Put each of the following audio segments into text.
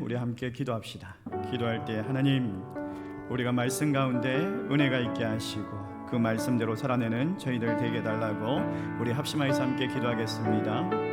우리 함께 기도합시다. 기도할 때 하나님, 우리가 말씀 가운데 은혜가 있게 하시고 그 말씀대로 살아내는 저희들 되게 해달라고 우리 합심하여서 함께 기도하겠습니다.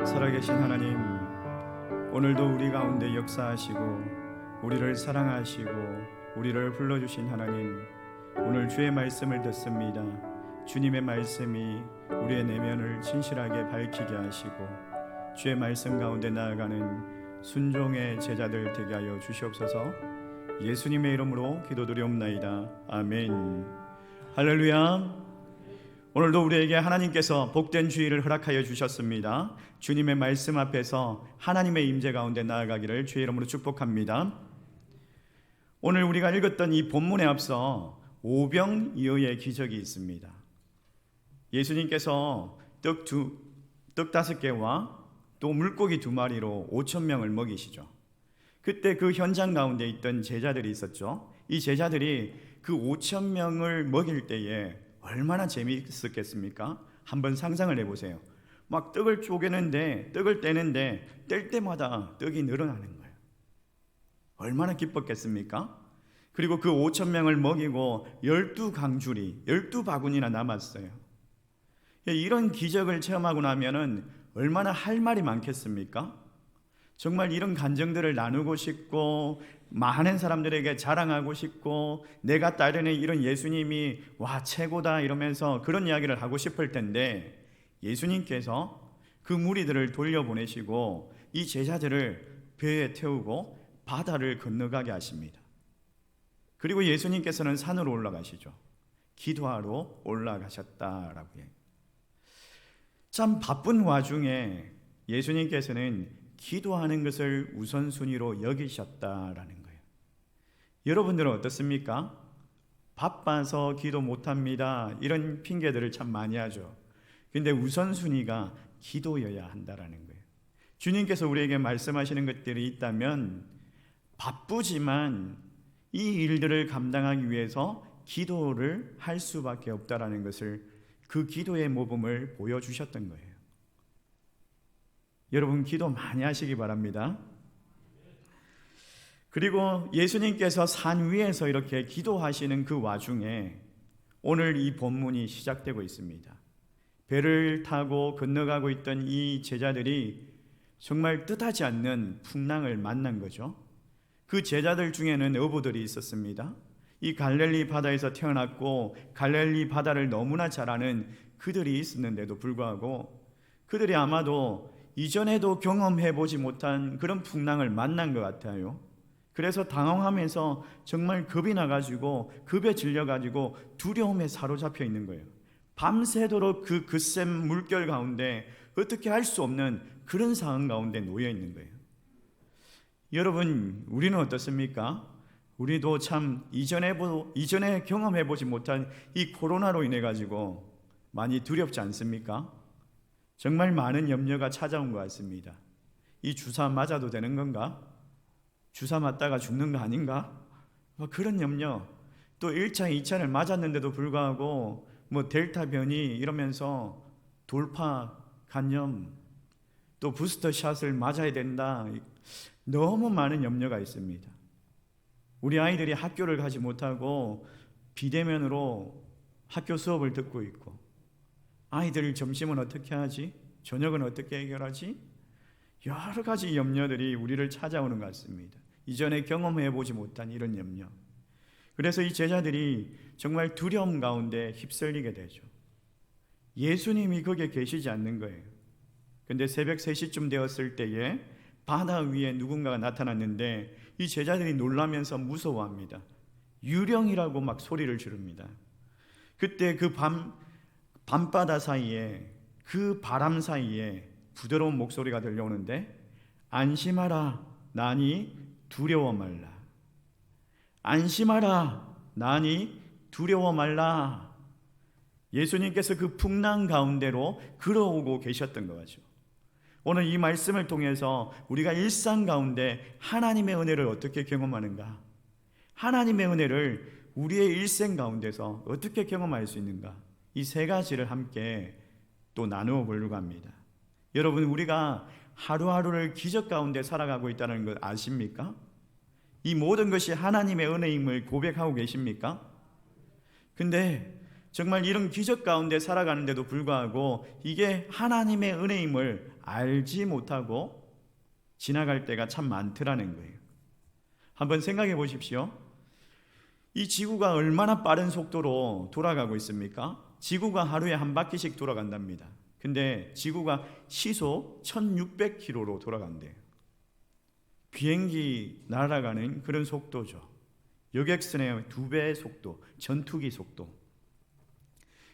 살아계신 하나님, 오늘도 우리 가운데 역사하시고 우리를 사랑하시고 우리를 불러주신 하나님, 오늘 주의 말씀을 듣습니다. 주님의 말씀이 우리의 내면을 진실하게 밝히게 하시고 주의 말씀 가운데 나아가는 순종의 제자들 되게 하여 주시옵소서. 예수님의 이름으로 기도드리옵나이다. 아멘. 할렐루야. 오늘도 우리에게 하나님께서 복된 주일을 허락하여 주셨습니다. 주님의 말씀 앞에서 하나님의 임재 가운데 나아가기를 주의 이름으로 축복합니다. 오늘 우리가 읽었던 이 본문에 앞서 오병이어의 기적이 있습니다. 예수님께서 떡 5개와 또 물고기 2마리로 5,000명을 먹이시죠. 그때 그 현장 가운데 있던 제자들이 있었죠. 이 제자들이 그 5,000명을 먹일 때에 얼마나 재미있었겠습니까? 한번 상상을 해보세요. 막 떡을 쪼개는데, 떡을 떼는데 뗄 때마다 떡이 늘어나는 거예요. 얼마나 기뻤겠습니까? 그리고 그 5,000명을 먹이고 12강줄이 12바구니나 남았어요. 이런 기적을 체험하고 나면은 얼마나 할 말이 많겠습니까? 정말 이런 감정들을 나누고 싶고 많은 사람들에게 자랑하고 싶고 내가 따르는 이런 예수님이 와 최고다 이러면서 그런 이야기를 하고 싶을 텐데, 예수님께서 그 무리들을 돌려보내시고 이 제자들을 배에 태우고 바다를 건너가게 하십니다. 그리고 예수님께서는 산으로 올라가시죠. 기도하러 올라가셨다라고 해요. 참 바쁜 와중에 예수님께서는 기도하는 것을 우선순위로 여기셨다라는 거예요. 여러분들은 어떻습니까? 바빠서 기도 못합니다, 이런 핑계들을 참 많이 하죠. 근데 우선순위가 기도여야 한다라는 거예요. 주님께서 우리에게 말씀하시는 것들이 있다면 바쁘지만 이 일들을 감당하기 위해서 기도를 할 수밖에 없다라는 것을, 그 기도의 모범을 보여주셨던 거예요. 여러분 기도 많이 하시기 바랍니다. 그리고 예수님께서 산 위에서 이렇게 기도하시는 그 와중에 오늘 이 본문이 시작되고 있습니다. 배를 타고 건너가고 있던 이 제자들이 정말 뜻하지 않는 풍랑을 만난 거죠. 그 제자들 중에는 어부들이 있었습니다. 이 갈릴리 바다에서 태어났고 갈릴리 바다를 너무나 잘 아는 그들이 있었는데도 불구하고 그들이 아마도 이전에도 경험해보지 못한 그런 풍랑을 만난 것 같아요. 그래서 당황하면서 정말 겁이 나가지고 급에 질려가지고 두려움에 사로잡혀 있는 거예요. 밤새도록 그 거센 물결 가운데 어떻게 할 수 없는 그런 상황 가운데 놓여 있는 거예요. 여러분 우리는 어떻습니까? 우리도 참 이전에 경험해보지 못한 이 코로나로 인해 가지고 많이 두렵지 않습니까? 정말 많은 염려가 찾아온 것 같습니다. 이 주사 맞아도 되는 건가? 주사 맞다가 죽는 거 아닌가? 그런 염려. 또 1차, 2차를 맞았는데도 불구하고 델타 변이 이러면서 돌파 감염, 또 부스터 샷을 맞아야 된다. 너무 많은 염려가 있습니다. 우리 아이들이 학교를 가지 못하고 비대면으로 학교 수업을 듣고 있고, 아이들 점심은 어떻게 하지? 저녁은 어떻게 해결하지? 여러 가지 염려들이 우리를 찾아오는 것 같습니다. 이전에 경험해보지 못한 이런 염려. 그래서 이 제자들이 정말 두려움 가운데 휩쓸리게 되죠. 예수님이 거기에 계시지 않는 거예요. 근데 새벽 3시쯤 되었을 때에 바다 위에 누군가가 나타났는데 이 제자들이 놀라면서 무서워합니다. 유령이라고 막 소리를 지릅니다. 그때 그 밤바다 사이에 그 바람 사이에 부드러운 목소리가 들려오는데 안심하라 나니 두려워 말라. 안심하라 나니 두려워 말라. 예수님께서 그 풍랑 가운데로 걸어오고 계셨던 거죠. 오늘 이 말씀을 통해서 우리가 일상 가운데 하나님의 은혜를 어떻게 경험하는가, 하나님의 은혜를 우리의 일생 가운데서 어떻게 경험할 수 있는가, 이 세 가지를 함께 또 나누어 보려고 합니다. 여러분, 우리가 하루하루를 기적 가운데 살아가고 있다는 걸 아십니까? 이 모든 것이 하나님의 은혜임을 고백하고 계십니까? 근데 정말 이런 기적 가운데 살아가는데도 불구하고 이게 하나님의 은혜임을 알지 못하고 지나갈 때가 참 많더라는 거예요. 한번 생각해 보십시오. 이 지구가 얼마나 빠른 속도로 돌아가고 있습니까? 지구가 하루에 한 바퀴씩 돌아간답니다. 근데 지구가 시속 1600km로 돌아간대요. 비행기 날아가는 그런 속도죠. 여객선의 2배의 속도, 전투기 속도.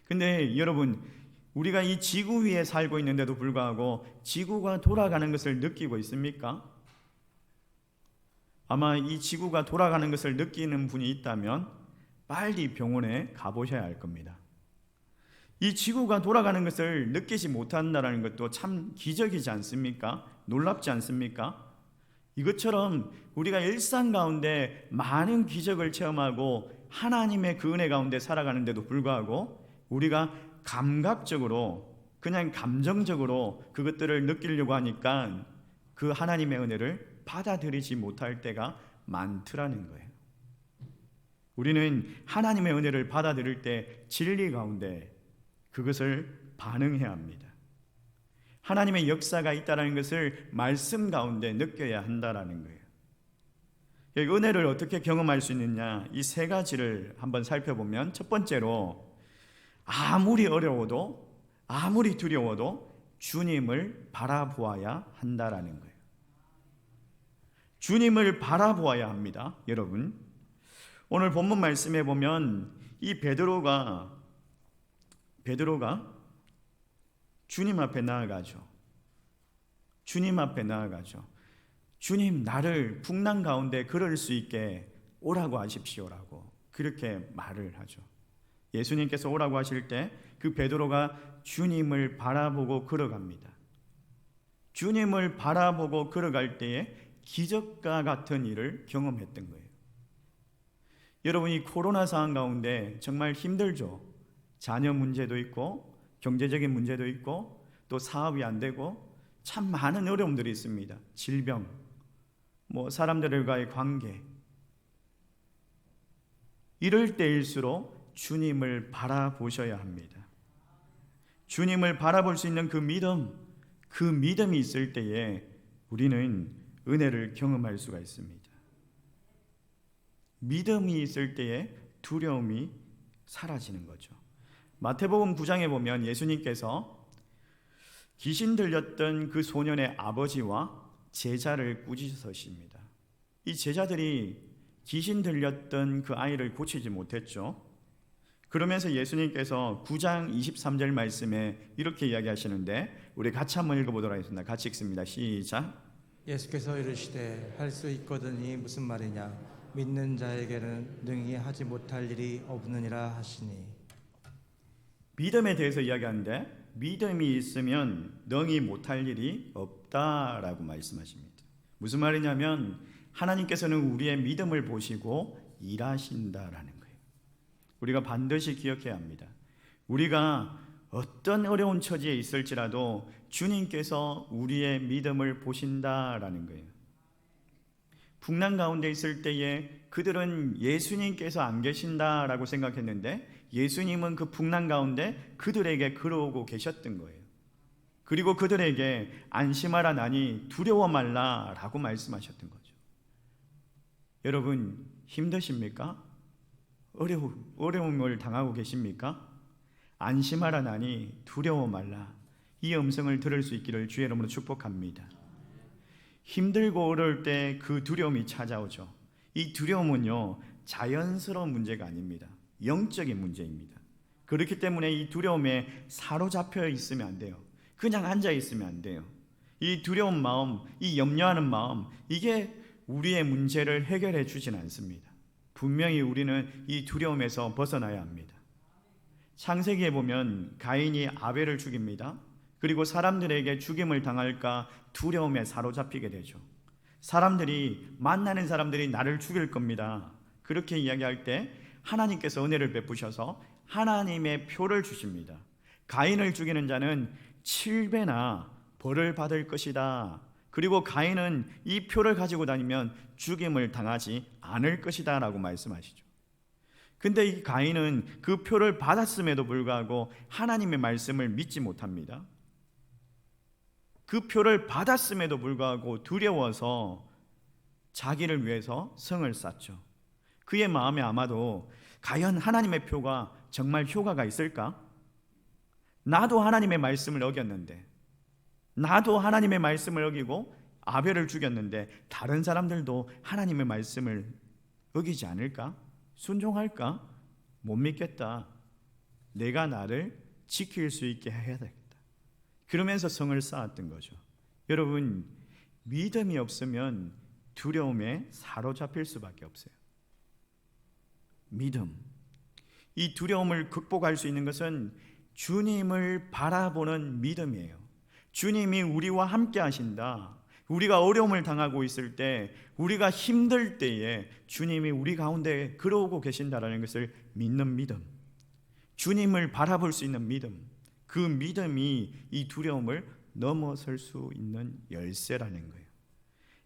근데 여러분, 우리가 이 지구 위에 살고 있는데도 불구하고 지구가 돌아가는 것을 느끼고 있습니까? 아마 이 지구가 돌아가는 것을 느끼는 분이 있다면 빨리 병원에 가보셔야 할 겁니다. 이 지구가 돌아가는 것을 느끼지 못한다는 것도 참 기적이지 않습니까? 놀랍지 않습니까? 이것처럼 우리가 일상 가운데 많은 기적을 체험하고 하나님의 그 은혜 가운데 살아가는데도 불구하고 우리가 감각적으로, 그냥 감정적으로 그것들을 느끼려고 하니까 그 하나님의 은혜를 받아들이지 못할 때가 많더라는 거예요. 우리는 하나님의 은혜를 받아들일 때 진리 가운데 그것을 반응해야 합니다. 하나님의 역사가 있다는 것을 말씀 가운데 느껴야 한다는 거예요. 은혜를 어떻게 경험할 수 있느냐, 이 세 가지를 한번 살펴보면, 첫 번째로 아무리 어려워도 아무리 두려워도 주님을 바라보아야 한다라는 거예요. 주님을 바라보아야 합니다. 여러분, 오늘 본문 말씀에 보면 이 베드로가 주님 앞에 나아가죠. 주님 앞에 나아가죠. 주님, 나를 풍랑 가운데 걸을 수 있게 오라고 하십시오라고 그렇게 말을 하죠. 예수님께서 오라고 하실 때 그 베드로가 주님을 바라보고 걸어갑니다. 주님을 바라보고 걸어갈 때에 기적과 같은 일을 경험했던 거예요. 여러분, 이 코로나 상황 가운데 정말 힘들죠. 자녀 문제도 있고 경제적인 문제도 있고 또 사업이 안 되고 참 많은 어려움들이 있습니다. 질병, 사람들과의 관계. 이럴 때일수록 주님을 바라보셔야 합니다. 주님을 바라볼 수 있는 그 믿음이 있을 때에 우리는 은혜를 경험할 수가 있습니다. 믿음이 있을 때에 두려움이 사라지는 거죠. 마태복음 9장에 보면 예수님께서 귀신 들렸던 그 소년의 아버지와 제자를 꾸짖으십니다. 이 제자들이 귀신 들렸던 그 아이를 고치지 못했죠. 그러면서 예수님께서 9장 23절 말씀에 이렇게 이야기하시는데 우리 같이 한번 읽어보도록 하겠습니다. 같이 읽습니다. 시작. 예수께서 이르시되 할 수 있거든이 무슨 말이냐, 믿는 자에게는 능히 하지 못할 일이 없느니라 하시니. 믿음에 대해서 이야기하는데 믿음이 있으면 능히 못할 일이 없다라고 말씀하십니다. 무슨 말이냐면 하나님께서는 우리의 믿음을 보시고 일하신다라는 거예요. 우리가 반드시 기억해야 합니다. 우리가 어떤 어려운 처지에 있을지라도 주님께서 우리의 믿음을 보신다라는 거예요. 풍랑 가운데 있을 때에 그들은 예수님께서 안 계신다라고 생각했는데 예수님은 그 풍랑 가운데 그들에게 걸어오고 계셨던 거예요. 그리고 그들에게 안심하라 나니 두려워 말라라고 말씀하셨던 거죠. 여러분, 힘드십니까? 어려움을 당하고 계십니까? 안심하라 나니 두려워 말라. 이 음성을 들을 수 있기를 주의 이름으로 축복합니다. 힘들고 어려울 때 그 두려움이 찾아오죠. 이 두려움은요, 자연스러운 문제가 아닙니다. 영적인 문제입니다. 그렇기 때문에 이 두려움에 사로잡혀 있으면 안 돼요. 그냥 앉아 있으면 안 돼요. 이 두려운 마음, 이 염려하는 마음, 이게 우리의 문제를 해결해 주진 않습니다. 분명히 우리는 이 두려움에서 벗어나야 합니다. 창세기에 보면 가인이 아벨을 죽입니다. 그리고 사람들에게 죽임을 당할까 두려움에 사로잡히게 되죠. 사람들이, 만나는 사람들이 나를 죽일 겁니다. 그렇게 이야기할 때 하나님께서 은혜를 베푸셔서 하나님의 표를 주십니다. 가인을 죽이는 자는 7배나 벌을 받을 것이다. 그리고 가인은 이 표를 가지고 다니면 죽임을 당하지 않을 것이다 라고 말씀하시죠. 근데 이 가인은 그 표를 받았음에도 불구하고 하나님의 말씀을 믿지 못합니다. 그 표를 받았음에도 불구하고 두려워서 자기를 위해서 성을 쌓죠. 그의 마음에 아마도 과연 하나님의 표가 정말 효과가 있을까? 나도 하나님의 말씀을 어겼는데, 나도 하나님의 말씀을 어기고 아벨을 죽였는데 다른 사람들도 하나님의 말씀을 어기지 않을까? 순종할까? 못 믿겠다. 내가 나를 지킬 수 있게 해야 되겠다. 그러면서 성을 쌓았던 거죠. 여러분, 믿음이 없으면 두려움에 사로잡힐 수밖에 없어요. 믿음. 이 두려움을 극복할 수 있는 것은 주님을 바라보는 믿음이에요. 주님이 우리와 함께 하신다. 우리가 어려움을 당하고 있을 때, 우리가 힘들 때에 주님이 우리 가운데 걸어오고 계신다라는 것을 믿는 믿음. 주님을 바라볼 수 있는 믿음. 그 믿음이 이 두려움을 넘어설 수 있는 열쇠라는 거예요.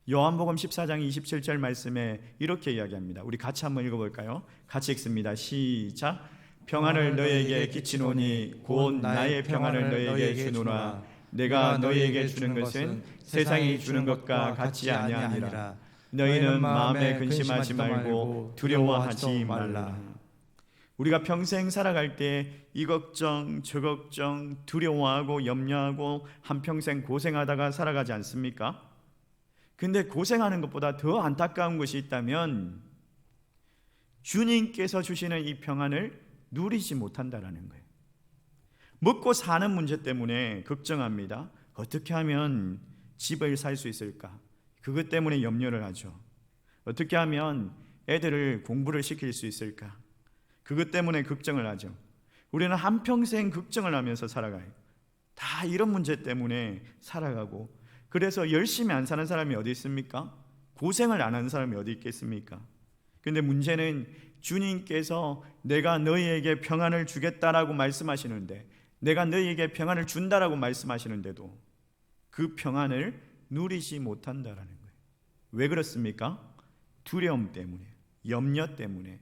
요한복음 14장 27절 말씀에 이렇게 이야기합니다. 우리 같이 한번 읽어볼까요? 같이 읽습니다. 시작. 평안을 너희에게 끼치노니 곧 나의 평안을 너희에게 주노라. 내가 너희에게 주는 것은 세상이 주는 것과 같지 아니하니라. 너희는 마음에 근심하지 말고 두려워하지 말라. 우리가 평생 살아갈 때 이 걱정 저 걱정 두려워하고 염려하고 한평생 고생하다가 살아가지 않습니까? 근데 고생하는 것보다 더 안타까운 것이 있다면 주님께서 주시는 이 평안을 누리지 못한다라는 거예요. 먹고 사는 문제 때문에 걱정합니다. 어떻게 하면 집을 살 수 있을까? 그것 때문에 염려를 하죠. 어떻게 하면 애들을 공부를 시킬 수 있을까? 그것 때문에 걱정을 하죠. 우리는 한평생 걱정을 하면서 살아가요. 다 이런 문제 때문에 살아가고, 그래서 열심히 안 사는 사람이 어디 있습니까? 고생을 안 하는 사람이 어디 있겠습니까? 근데 문제는 주님께서 내가 너희에게 평안을 주겠다라고 말씀하시는데, 내가 너희에게 평안을 준다라고 말씀하시는데도 그 평안을 누리지 못한다라는 거예요. 왜 그렇습니까? 두려움 때문에, 염려 때문에,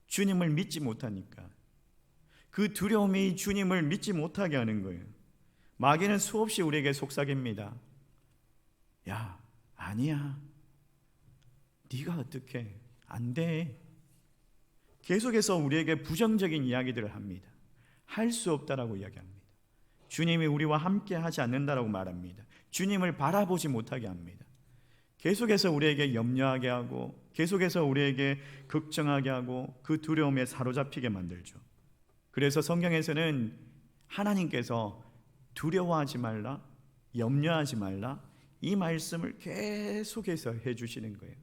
주님을 믿지 못하니까. 그 두려움이 주님을 믿지 못하게 하는 거예요. 마귀는 수없이 우리에게 속삭입니다. 야, 아니야. 네가 어떻게? 안 돼. 계속해서 우리에게 부정적인 이야기들을 합니다. 할 수 없다라고 이야기합니다. 주님이 우리와 함께 하지 않는다라고 말합니다. 주님을 바라보지 못하게 합니다. 계속해서 우리에게 염려하게 하고, 계속해서 우리에게 걱정하게 하고, 그 두려움에 사로잡히게 만들죠. 그래서 성경에서는 하나님께서 두려워하지 말라, 염려하지 말라, 이 말씀을 계속해서 해주시는 거예요.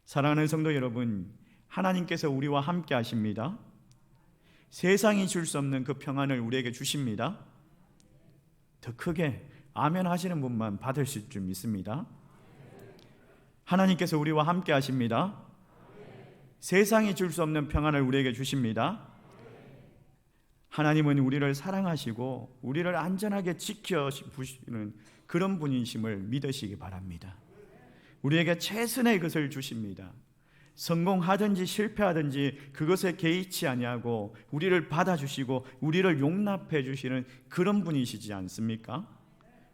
사랑하는 성도 여러분, 하나님께서 우리와 함께 하십니다. 세상이 줄 수 없는 그 평안을 우리에게 주십니다. 더 크게 아멘 하시는 분만 받으실 줄 믿습니다. 하나님께서 우리와 함께 하십니다. 세상이 줄 수 없는 평안을 우리에게 주십니다. 하나님은 우리를 사랑하시고 우리를 안전하게 지켜주시는 그런 분이심을 믿으시기 바랍니다. 우리에게 최선의 것을 주십니다. 성공하든지 실패하든지 그것에 개의치 아니하고 우리를 받아주시고 우리를 용납해 주시는 그런 분이시지 않습니까?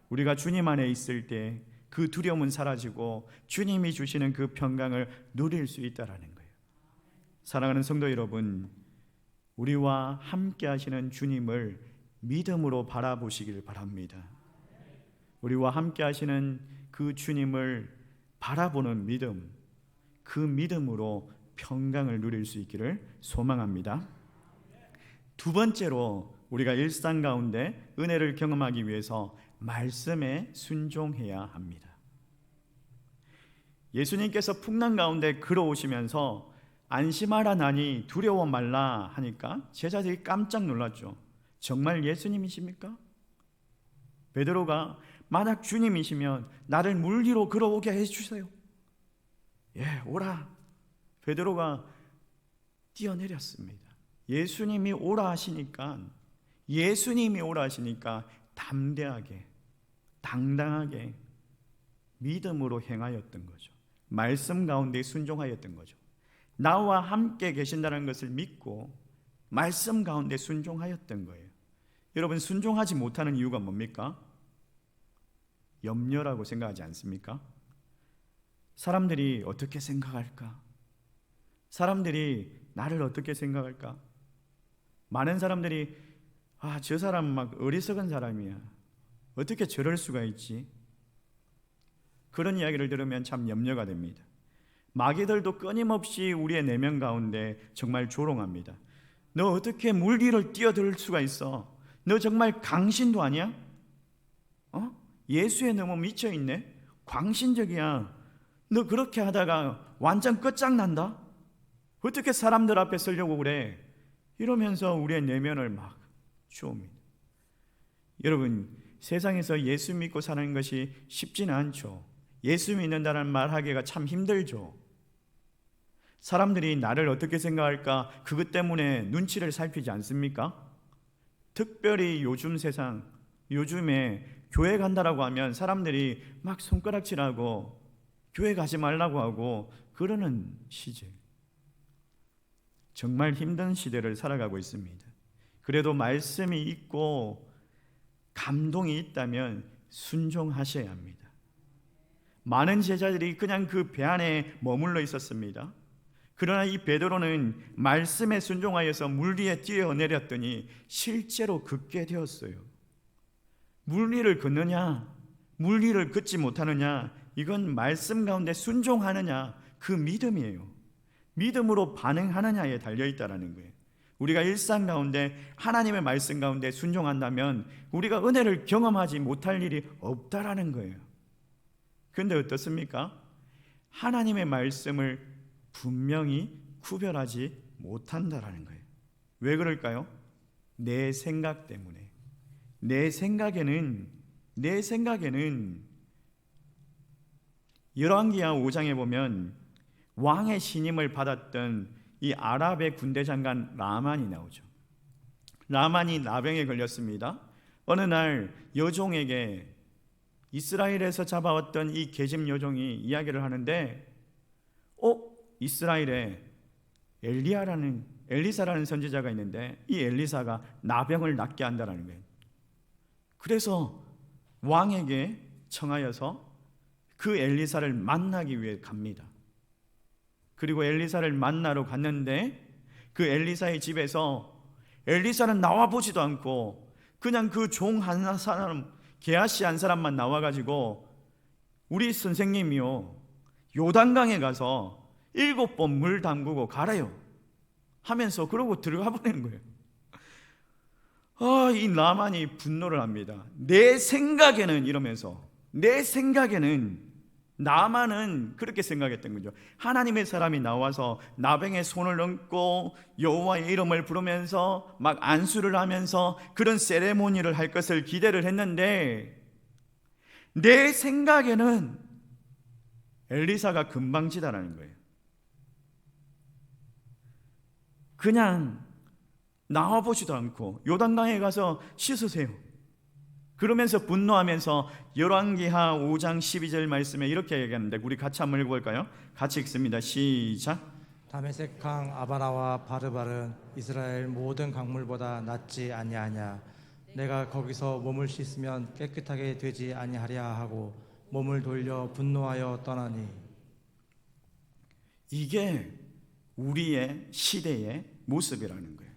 우리가 주님 안에 있을 때 그 두려움은 사라지고 주님이 주시는 그 평강을 누릴 수 있다라는 거예요. 사랑하는 성도 여러분, 우리와 함께 하시는 주님을 믿음으로 바라보시길 바랍니다. 우리와 함께 하시는 그 주님을 바라보는 믿음, 그 믿음으로 평강을 누릴 수 있기를 소망합니다. 두 번째로 우리가 일상 가운데 은혜를 경험하기 위해서 말씀에 순종해야 합니다. 예수님께서 풍랑 가운데 걸어오시면서 안심하라 나니 두려워 말라 하니까 제자들이 깜짝 놀랐죠. 정말 예수님이십니까? 베드로가 만약 주님이시면 나를 물 위로 걸어오게 해주세요. 예, 오라. 베드로가 뛰어내렸습니다. 예수님이 오라 하시니까 담대하게 당당하게 믿음으로 행하였던 거죠. 말씀 가운데 순종하였던 거죠. 나와 함께 계신다는 것을 믿고 말씀 가운데 순종하였던 거예요. 여러분, 순종하지 못하는 이유가 뭡니까? 염려라고 생각하지 않습니까? 사람들이 어떻게 생각할까? 사람들이 나를 어떻게 생각할까? 많은 사람들이 저 사람 막 어리석은 사람이야. 어떻게 저럴 수가 있지? 그런 이야기를 들으면 참 염려가 됩니다. 마귀들도 끊임없이 우리의 내면 가운데 정말 조롱합니다. 너 어떻게 물 위를 뛰어들 수가 있어? 너 정말 강신도 아니야? 예수에 너무 미쳐있네? 광신적이야. 너 그렇게 하다가 완전 끝장난다? 어떻게 사람들 앞에 서려고 그래? 이러면서 우리의 내면을 막 주옵니다. 여러분, 세상에서 예수 믿고 사는 것이 쉽지는 않죠. 예수 믿는다는 말하기가 참 힘들죠. 사람들이 나를 어떻게 생각할까? 그것 때문에 눈치를 살피지 않습니까? 특별히 요즘 세상, 요즘에 교회 간다라고 하면 사람들이 막 손가락질하고 교회 가지 말라고 하고 그러는 시절. 정말 힘든 시대를 살아가고 있습니다. 그래도 말씀이 있고 감동이 있다면 순종하셔야 합니다. 많은 제자들이 그냥 그 배 안에 머물러 있었습니다. 그러나 이 베드로는 말씀에 순종하여서 물 위에 뛰어내렸더니 실제로 걷게 되었어요. 물 위를 걷느냐, 물 위를 걷지 못하느냐, 이건 말씀 가운데 순종하느냐, 그 믿음이에요. 믿음으로 반응하느냐에 달려있다는 거예요. 우리가 일상 가운데 하나님의 말씀 가운데 순종한다면 우리가 은혜를 경험하지 못할 일이 없다라는 거예요. 그런데 어떻습니까? 하나님의 말씀을 분명히 구별하지 못한다라는 거예요. 왜 그럴까요? 내 생각 때문에. 내 생각에는 열왕기하 5장에 보면 왕의 신임을 받았던 이 아랍의 군대 장관 라만이 나오죠. 라만이 나병에 걸렸습니다. 어느 날 여종에게 이스라엘에서 잡아왔던 이 계집 여종이 이야기를 하는데 이스라엘에 엘리사라는 선지자가 있는데 이 엘리사가 나병을 낫게 한다는 거예요. 그래서 왕에게 청하여서 그 엘리사를 만나기 위해 갑니다. 그리고 엘리사를 만나러 갔는데 그 엘리사의 집에서 엘리사는 나와보지도 않고 그냥 그 종 한 사람, 게하시 한 사람만 나와가지고 우리 선생님이요 요단강에 가서 7번 물 담그고 가래요 하면서 그러고 들어가 버리는 거예요. 이 나만이 분노를 합니다. 내 생각에는 이러면서 내 생각에는 나만은 그렇게 생각했던 거죠. 하나님의 사람이 나와서 나병에 손을 얹고 여호와의 이름을 부르면서 막 안수를 하면서 그런 세레모니를 할 것을 기대를 했는데 내 생각에는 엘리사가 금방지다라는 거예요. 그냥 나와보지도 않고 요단강에 가서 씻으세요. 그러면서 분노하면서 열왕기하 5장 12절 말씀에 이렇게 얘기하는데 우리 같이 한번 읽어볼까요? 같이 읽습니다. 시작. 다메섹 강 아바라와 바르바른 이스라엘 모든 강물보다 낫지 아니하냐. 내가 거기서 몸을 씻으면 깨끗하게 되지 아니하랴 하고 몸을 돌려 분노하여 떠나니. 이게 우리의 시대의 모습이라는 거예요.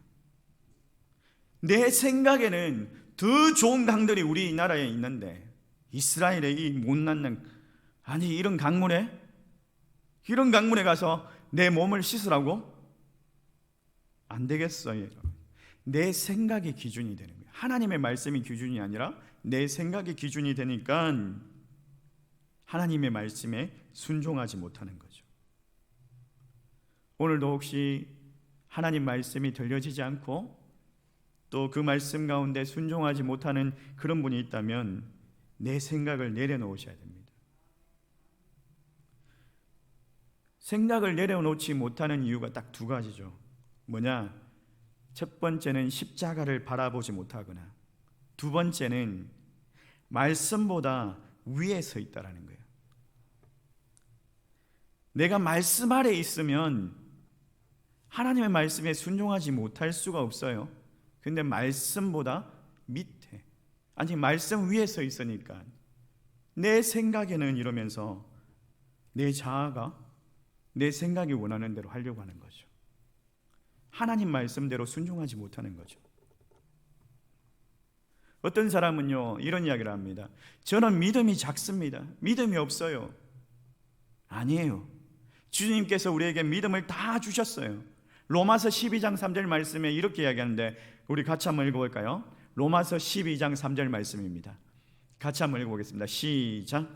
내 생각에는 더 좋은 강들이 우리나라에 있는데 이스라엘의 이 못난 이런 강물에 가서 내 몸을 씻으라고? 안 되겠어요. 내 생각이 기준이 되는 거예요. 하나님의 말씀이 기준이 아니라 내 생각이 기준이 되니까 하나님의 말씀에 순종하지 못하는 거죠. 오늘도 혹시 하나님 말씀이 들려지지 않고 또 그 말씀 가운데 순종하지 못하는 그런 분이 있다면 내 생각을 내려놓으셔야 됩니다. 생각을 내려놓지 못하는 이유가 딱 두 가지죠. 뭐냐? 첫 번째는 십자가를 바라보지 못하거나, 두 번째는 말씀보다 위에 서 있다라는 거예요. 내가 말씀 아래에 있으면 하나님의 말씀에 순종하지 못할 수가 없어요. 근데 말씀보다 밑에, 아니 말씀 위에 서 있으니까 내 생각에는 이러면서 내 자아가 내 생각이 원하는 대로 하려고 하는 거죠. 하나님 말씀대로 순종하지 못하는 거죠. 어떤 사람은요 이런 이야기를 합니다. 저는 믿음이 작습니다. 믿음이 없어요. 아니에요. 주님께서 우리에게 믿음을 다 주셨어요. 로마서 12장 3절 말씀에 이렇게 이야기하는데 우리 같이 한번 읽어볼까요? 로마서 12장 3절 말씀입니다. 같이 한번 읽어보겠습니다. 시작.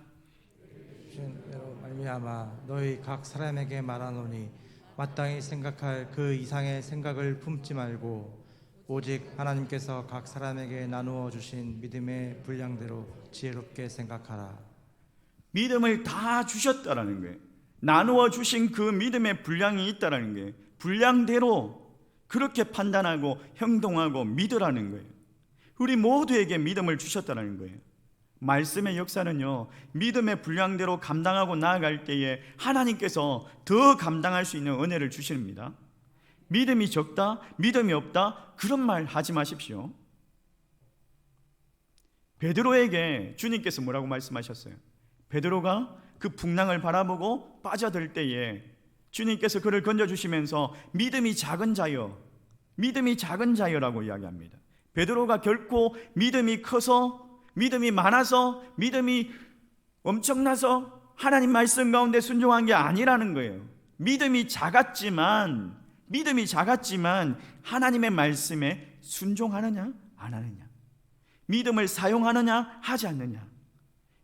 주로 말미암아 너희 각 사람에게 말하노니 마땅히 생각할 그 이상의 생각을 품지 말고 오직 하나님께서 각 사람에게 나누어 주신 믿음의 분량대로 지혜롭게 생각하라. 믿음을 다 주셨다라는 거예요. 나누어 주신 그 믿음의 분량이 있다라는 거예요. 분량대로 그렇게 판단하고 행동하고 믿으라는 거예요. 우리 모두에게 믿음을 주셨다는 거예요. 말씀의 역사는요 믿음의 분량대로 감당하고 나아갈 때에 하나님께서 더 감당할 수 있는 은혜를 주십니다. 믿음이 적다, 믿음이 없다 그런 말 하지 마십시오. 베드로에게 주님께서 뭐라고 말씀하셨어요? 베드로가 그 풍랑을 바라보고 빠져들 때에 주님께서 그를 건져주시면서 믿음이 작은 자여, 믿음이 작은 자여라고 이야기합니다. 베드로가 결코 믿음이 커서, 믿음이 많아서, 믿음이 엄청나서 하나님 말씀 가운데 순종한 게 아니라는 거예요. 믿음이 작았지만 하나님의 말씀에 순종하느냐 안 하느냐, 믿음을 사용하느냐 하지 않느냐,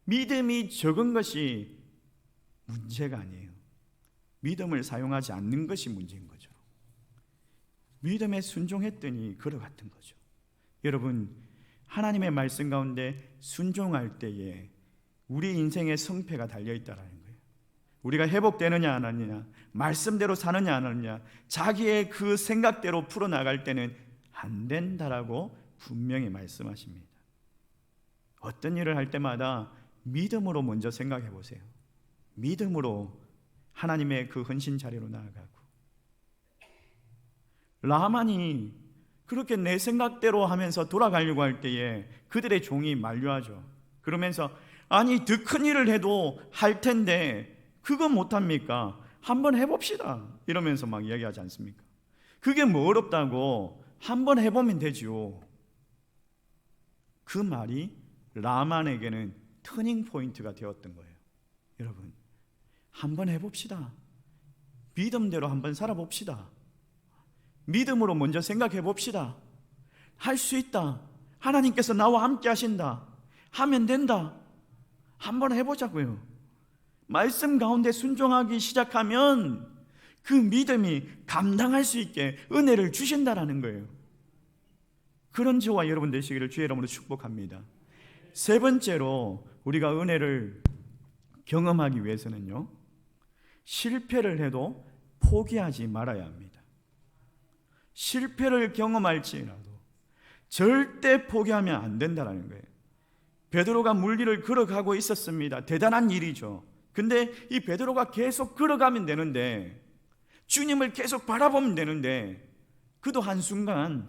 믿음이 적은 것이 문제가 아니에요. 믿음을 사용하지 않는 것이 문제인 거죠. 믿음에 순종했더니 걸어갔던 거죠. 여러분, 하나님의 말씀 가운데 순종할 때에 우리 인생의 성패가 달려있다는 거예요. 우리가 회복되느냐 안 하느냐, 말씀대로 사느냐 안 하느냐, 자기의 그 생각대로 풀어나갈 때는 안 된다라고 분명히 말씀하십니다. 어떤 일을 할 때마다 믿음으로 먼저 생각해 보세요. 믿음으로 하나님의 그 헌신 자리로 나아가고, 라만이 그렇게 내 생각대로 하면서 돌아가려고 할 때에 그들의 종이 만류하죠. 그러면서 아니 더 큰 일을 해도 할 텐데 그거 못합니까? 한번 해봅시다 이러면서 막 이야기하지 않습니까? 그게 뭐 어렵다고, 한번 해보면 되죠. 그 말이 라만에게는 터닝 포인트가 되었던 거예요. 여러분, 한번 해봅시다. 믿음대로 한번 살아봅시다. 믿음으로 먼저 생각해 봅시다. 할 수 있다. 하나님께서 나와 함께 하신다. 하면 된다. 한번 해보자고요. 말씀 가운데 순종하기 시작하면 그 믿음이 감당할 수 있게 은혜를 주신다라는 거예요. 그런 저와 여러분 되시기를 주의 이름으로 축복합니다. 세 번째로 우리가 은혜를 경험하기 위해서는요, 실패를 해도 포기하지 말아야 합니다. 실패를 경험할지라도 절대 포기하면 안 된다는 거예요. 베드로가 물 위를 걸어가고 있었습니다. 대단한 일이죠. 근데 이 베드로가 계속 걸어가면 되는데, 주님을 계속 바라보면 되는데, 그도 한순간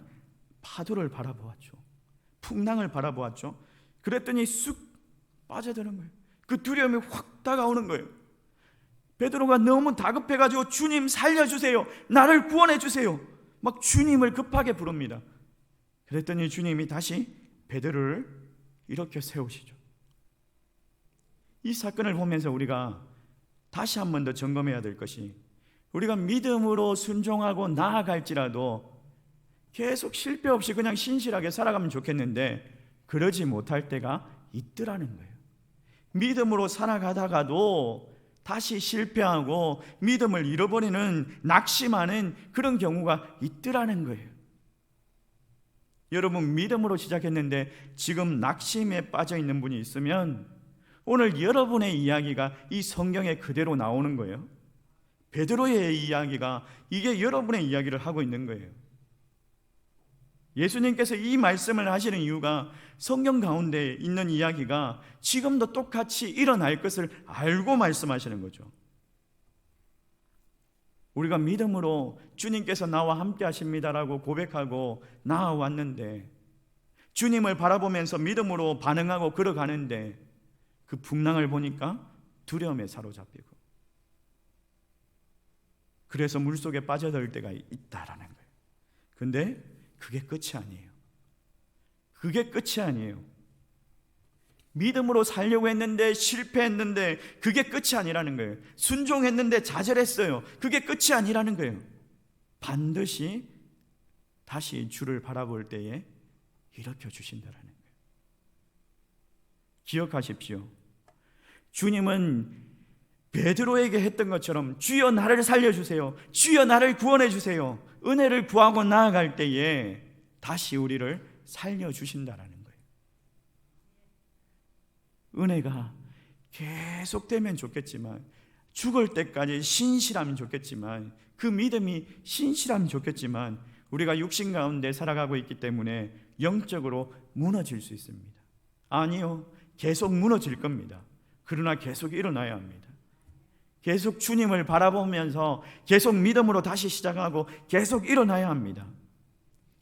파도를 바라보았죠. 풍랑을 바라보았죠. 그랬더니 쑥 빠져드는 거예요. 그 두려움이 확 다가오는 거예요. 베드로가 너무 다급해가지고 주님 살려주세요, 나를 구원해 주세요, 막 주님을 급하게 부릅니다. 그랬더니 주님이 다시 베드로를 이렇게 세우시죠. 이 사건을 보면서 우리가 다시 한 번 더 점검해야 될 것이, 우리가 믿음으로 순종하고 나아갈지라도 계속 실패 없이 그냥 신실하게 살아가면 좋겠는데 그러지 못할 때가 있더라는 거예요. 믿음으로 살아가다가도 다시 실패하고 믿음을 잃어버리는, 낙심하는 그런 경우가 있더라는 거예요. 여러분, 믿음으로 시작했는데 지금 낙심에 빠져 있는 분이 있으면 오늘 여러분의 이야기가 이 성경에 그대로 나오는 거예요. 베드로의 이야기가 이게 여러분의 이야기를 하고 있는 거예요. 예수님께서 이 말씀을 하시는 이유가 성경 가운데 있는 이야기가 지금도 똑같이 일어날 것을 알고 말씀하시는 거죠. 우리가 믿음으로 주님께서 나와 함께 하십니다라고 고백하고 나아왔는데, 주님을 바라보면서 믿음으로 반응하고 걸어가는데 그 풍랑을 보니까 두려움에 사로잡히고, 그래서 물속에 빠져들 때가 있다라는 거예요. 근데 그게 끝이 아니에요. 그게 끝이 아니에요. 믿음으로 살려고 했는데 실패했는데 그게 끝이 아니라는 거예요. 순종했는데 좌절했어요. 그게 끝이 아니라는 거예요. 반드시 다시 주를 바라볼 때에 일으켜 주신다라는 거예요. 기억하십시오. 주님은 베드로에게 했던 것처럼 주여 나를 살려주세요, 주여 나를 구원해 주세요, 은혜를 구하고 나아갈 때에 다시 우리를 살려주신다라는 거예요. 은혜가 계속되면 좋겠지만, 죽을 때까지 신실하면 좋겠지만, 그 믿음이 신실하면 좋겠지만, 우리가 육신 가운데 살아가고 있기 때문에 영적으로 무너질 수 있습니다. 아니요, 계속 무너질 겁니다. 그러나 계속 일어나야 합니다. 계속 주님을 바라보면서 계속 믿음으로 다시 시작하고 계속 일어나야 합니다.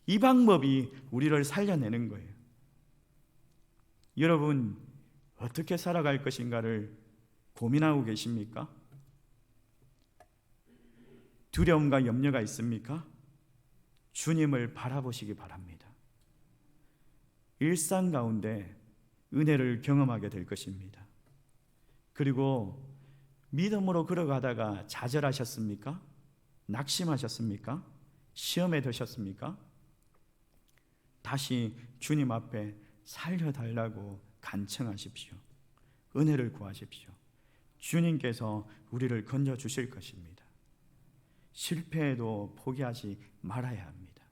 이 방법이 우리를 살려내는 거예요. 여러분, 어떻게 살아갈 것인가를 고민하고 계십니까? 두려움과 염려가 있습니까? 주님을 바라보시기 바랍니다. 일상 가운데 은혜를 경험하게 될 것입니다. 그리고 믿음으로 걸어가다가 좌절하셨습니까? 낙심하셨습니까? 시험에 드셨습니까? 다시 주님 앞에 살려달라고 간청하십시오. 은혜를 구하십시오. 주님께서 우리를 건져주실 것입니다. 실패해도 포기하지 말아야 합니다.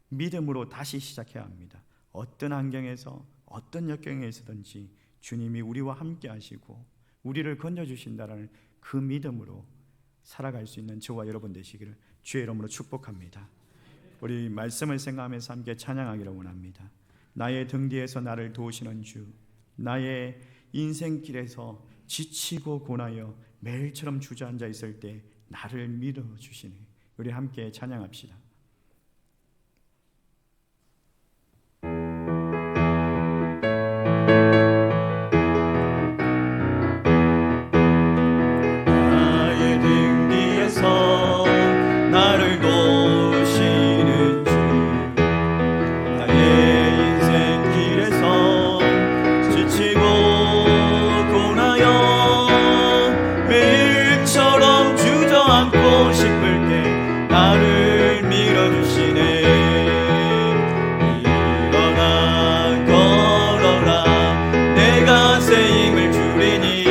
믿음으로 다시 시작해야 합니다. 어떤 환경에서 어떤 역경에서든지 주님이 우리와 함께 하시고 우리를 건져주신다는 그 믿음으로 살아갈 수 있는 저와 여러분 되시기를 주의 이름으로 축복합니다. 우리 말씀을 생각하면서 함께 찬양하기를 원합니다. 나의 등 뒤에서 나를 도우시는 주, 나의 인생길에서 지치고 고나여 매일처럼 주저앉아 있을 때 나를 밀어주시네. 우리 함께 찬양합시다. 나의 등 뒤에서 나를 도우시는 주, 나의 인생길에서 지치고 고나여 매일처럼 주저앉고 싶을 때 나를 밀어주시네. 일어나 걸어라, 내가 새 힘을 주리니.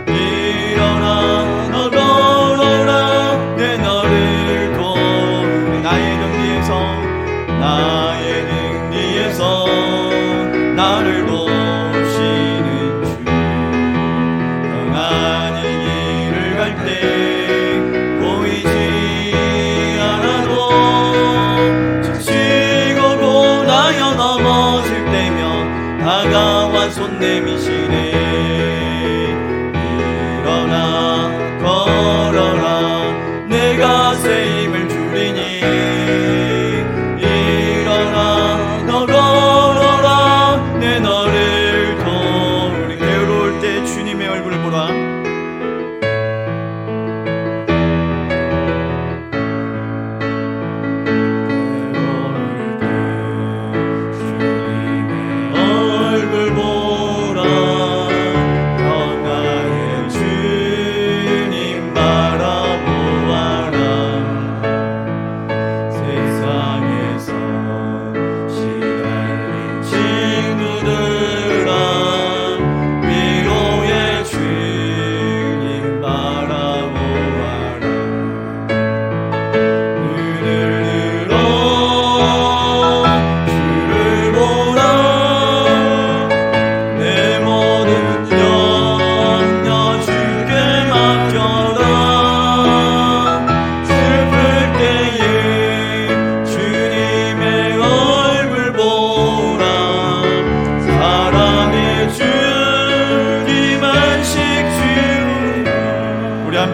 일어나 너 걸어라, 내 너를 도우리. 나의 등 뒤에서 나를 도우시는 주, 평안히 길을 갈 때 보이지 않아도 지치고 고나여 넘어질 때면 다가와 손 내미시네. 일어나 걸어라, 내가 새 힘을 주리니. 일어나 너 걸어라, 내 너를 도우리. 괴로울 때 주님의 얼굴을 보라. 얼굴 보라.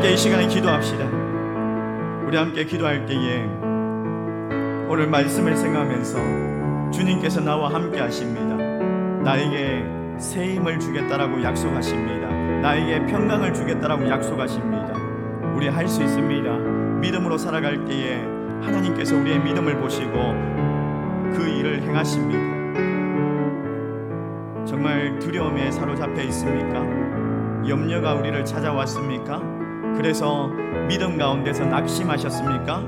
함께 이 시간에 기도합시다. 우리 함께 기도할 때에 오늘 말씀을 생각하면서 주님께서 나와 함께 하십니다. 나에게 새 힘을 주겠다라고 약속하십니다. 나에게 평강을 주겠다라고 약속하십니다. 우리 할 수 있습니다. 믿음으로 살아갈 때에 하나님께서 우리의 믿음을 보시고 그 일을 행하십니다. 정말 두려움에 사로잡혀 있습니까? 염려가 우리를 찾아왔습니까? 그래서 믿음 가운데서 낙심하셨습니까?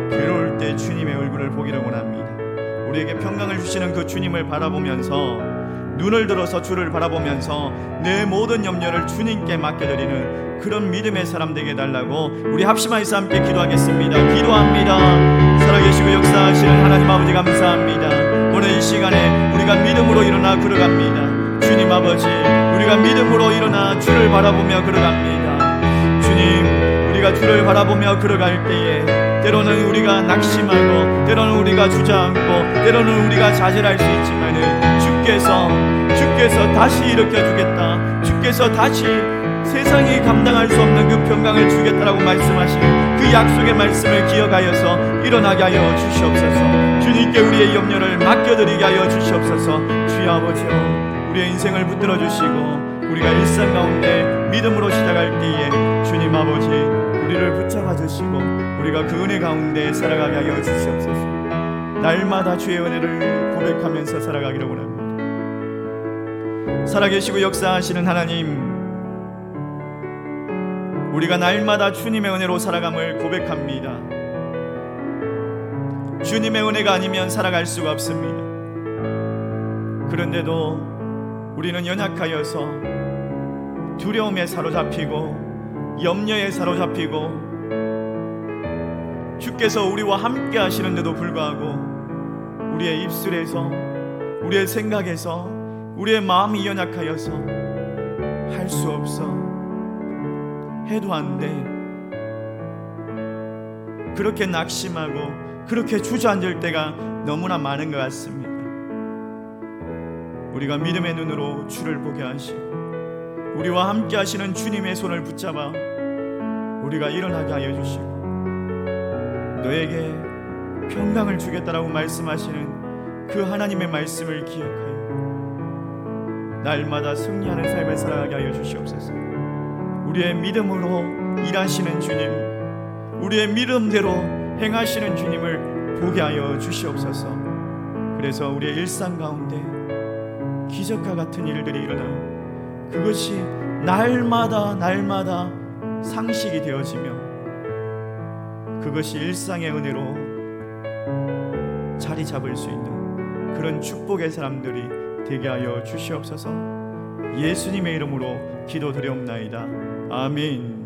괴로울 때 주님의 얼굴을 보기를 원합니다. 우리에게 평강을 주시는 그 주님을 바라보면서 눈을 들어서 주를 바라보면서 내 모든 염려를 주님께 맡겨드리는 그런 믿음의 사람 되게 해달라고 우리 합심하여서 함께 기도하겠습니다. 기도합니다. 살아계시고 역사하시는 하나님 아버지 감사합니다. 오늘 이 시간에 우리가 믿음으로 일어나 걸어갑니다. 주님 아버지, 우리가 믿음으로 일어나 주를 바라보며 걸어갑니다. 주님, 우리가 주를 바라보며 걸어갈 때에 때로는 우리가 낙심하고 때로는 우리가 주저앉고 때로는 우리가 좌절할 수 있지만은 주께서 다시 일으켜주겠다, 주께서 다시 세상이 감당할 수 없는 그 평강을 주겠다라고 말씀하시는 그 약속의 말씀을 기억하여서 일어나게 하여 주시옵소서. 주님께 우리의 염려를 맡겨드리게 하여 주시옵소서. 주여 아버지여, 우리의 인생을 붙들어 주시고 우리가 일상 가운데 믿음으로 시작할 때에 주님 아버지 우리를 붙잡아 주시고 우리가 그 은혜 가운데 살아가게 하여 주시옵소서. 날마다 주의 은혜를 고백하면서 살아가기를 원합니다. 살아계시고 역사하시는 하나님, 우리가 날마다 주님의 은혜로 살아감을 고백합니다. 주님의 은혜가 아니면 살아갈 수가 없습니다. 그런데도 우리는 연약하여서 두려움에 사로잡히고 염려에 사로잡히고 주께서 우리와 함께 하시는데도 불구하고 우리의 입술에서, 우리의 생각에서, 우리의 마음이 연약하여서 할 수 없어, 해도 안 돼, 그렇게 낙심하고 그렇게 주저앉을 때가 너무나 많은 것 같습니다. 우리가 믿음의 눈으로 주를 보게 하시고 우리와 함께 하시는 주님의 손을 붙잡아 우리가 일어나게 하여 주시고 너에게 평강을 주겠다라고 말씀하시는 그 하나님의 말씀을 기억하여 날마다 승리하는 삶을 살아가게 하여 주시옵소서. 우리의 믿음으로 일하시는 주님, 우리의 믿음대로 행하시는 주님을 보게 하여 주시옵소서. 그래서 우리의 일상 가운데 기적과 같은 일들이 일어나고 그것이 날마다 상식이 되어지며 그것이 일상의 은혜로 자리 잡을 수 있는 그런 축복의 사람들이 되게 하여 주시옵소서. 예수님의 이름으로 기도드리옵나이다. 아멘.